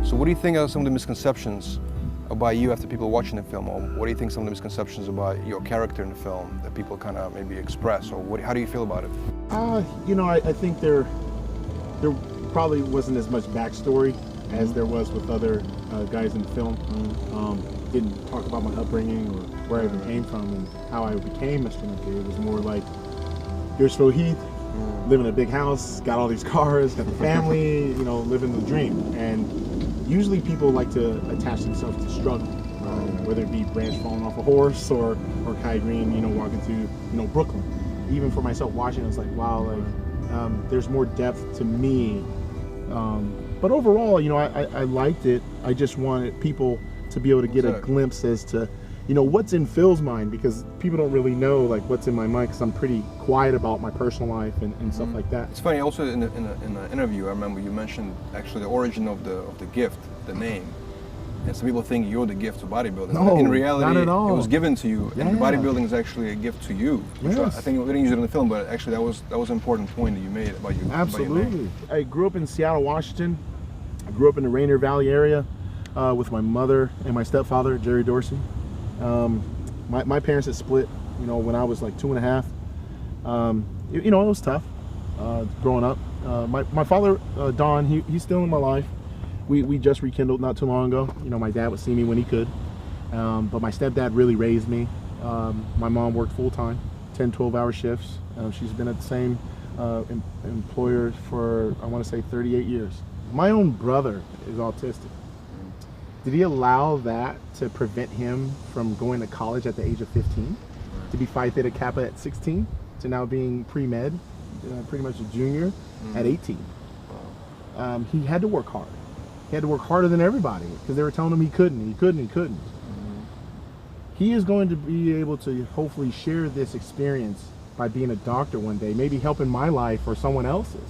So what do you think are some of the misconceptions about you after people watching the film, or what do you think some of the misconceptions about your character in the film that people kind of maybe express, or how do you feel about it? You know, I think there probably wasn't as much backstory as there was with other guys in the film. Didn't talk about my upbringing or where I even came from and how I became Mr. McKay. It was more like, here's Phil Heath, living in a big house, got all these cars, got the family, you know, living the dream. And usually people like to attach themselves to struggle, whether it be Branch falling off a horse or Kai Green, you know, walking through, you know, Brooklyn. Even for myself watching, it's like, wow, like there's more depth to me. But overall, you know, I liked it. I just wanted people to be able to get a glimpse as to, you know, what's in Phil's mind, because people don't really know like what's in my mind, because I'm pretty quiet about my personal life and stuff like that. It's funny, also in the interview, I remember you mentioned actually the origin of the gift, the name. And some people think you're the gift to bodybuilding. No, in reality, not at all. It was given to you, and bodybuilding is actually a gift to you. Which I think we didn't use it in the film, but actually that was an important point that you made about you. Absolutely. About your name. I grew up in Seattle, Washington. I grew up in the Rainier Valley area with my mother and my stepfather, Jerry Dorsey. My parents had split, you know, when I was like 2.5. You know, it was tough growing up. My father, Don, he's still in my life. We just rekindled not too long ago. You know, my dad would see me when he could. But my stepdad really raised me. My mom worked full-time, 10, 12-hour shifts. She's been at the same employer for, I want to say, 38 years. My own brother is autistic. Did he allow that to prevent him from going to college at the age of 15? To be Phi Theta Kappa at 16? To now being pre-med, pretty much a junior at 18? He had to work hard. He had to work harder than everybody because they were telling him he couldn't. He is going to be able to hopefully share this experience by being a doctor one day, maybe helping my life or someone else's.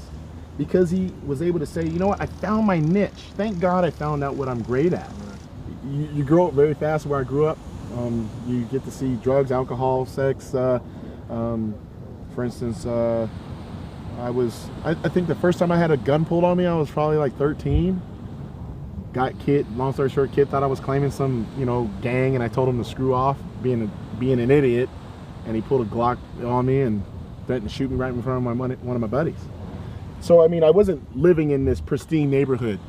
Because he was able to say, you know what, I found my niche. Thank God I found out what I'm great at. You grow up very fast where I grew up. You get to see drugs, alcohol, sex. For instance, I think the first time I had a gun pulled on me, I was probably like 13. Long story short, kid thought I was claiming some, you know, gang, and I told him to screw off, being an idiot. And he pulled a Glock on me and threatened to shoot me right in front of one of my buddies. So, I mean, I wasn't living in this pristine neighborhood.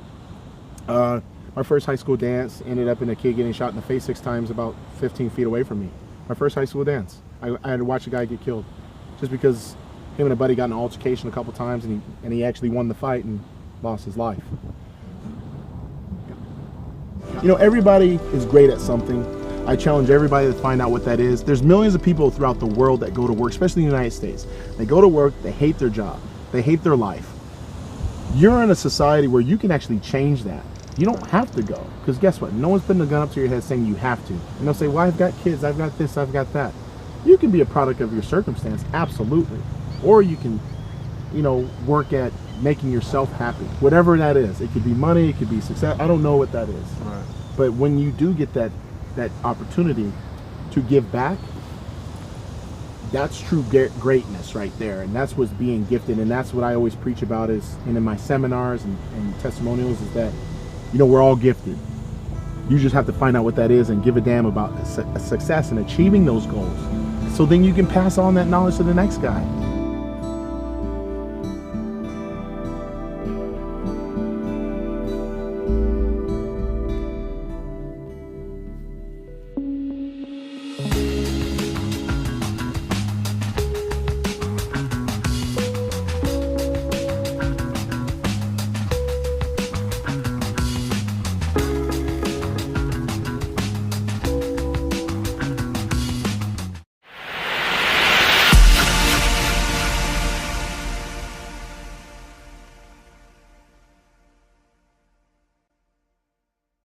My first high school dance ended up in a kid getting shot in the face 6 times about 15 feet away from me. My first high school dance. I had to watch a guy get killed just because him and a buddy got in an altercation a couple times, and he actually won the fight and lost his life. You know, everybody is great at something. I challenge everybody to find out what that is. There's millions of people throughout the world that go to work, especially in the United States. They go to work, they hate their job. They hate their life. You're in a society where you can actually change that. You don't have to go, because guess what? No one's putting a gun up to your head saying you have to. And they'll say, well, I've got kids, I've got this, I've got that. You can be a product of your circumstance, absolutely. Or you can, you know, work at making yourself happy. Whatever that is. It could be money, it could be success. I don't know what that is. Right. But when you do get that opportunity to give back, that's true greatness right there. And that's what's being gifted. And that's what I always preach about and in my seminars and testimonials is that, you know, we're all gifted. You just have to find out what that is and give a damn about success and achieving those goals. So then you can pass on that knowledge to the next guy.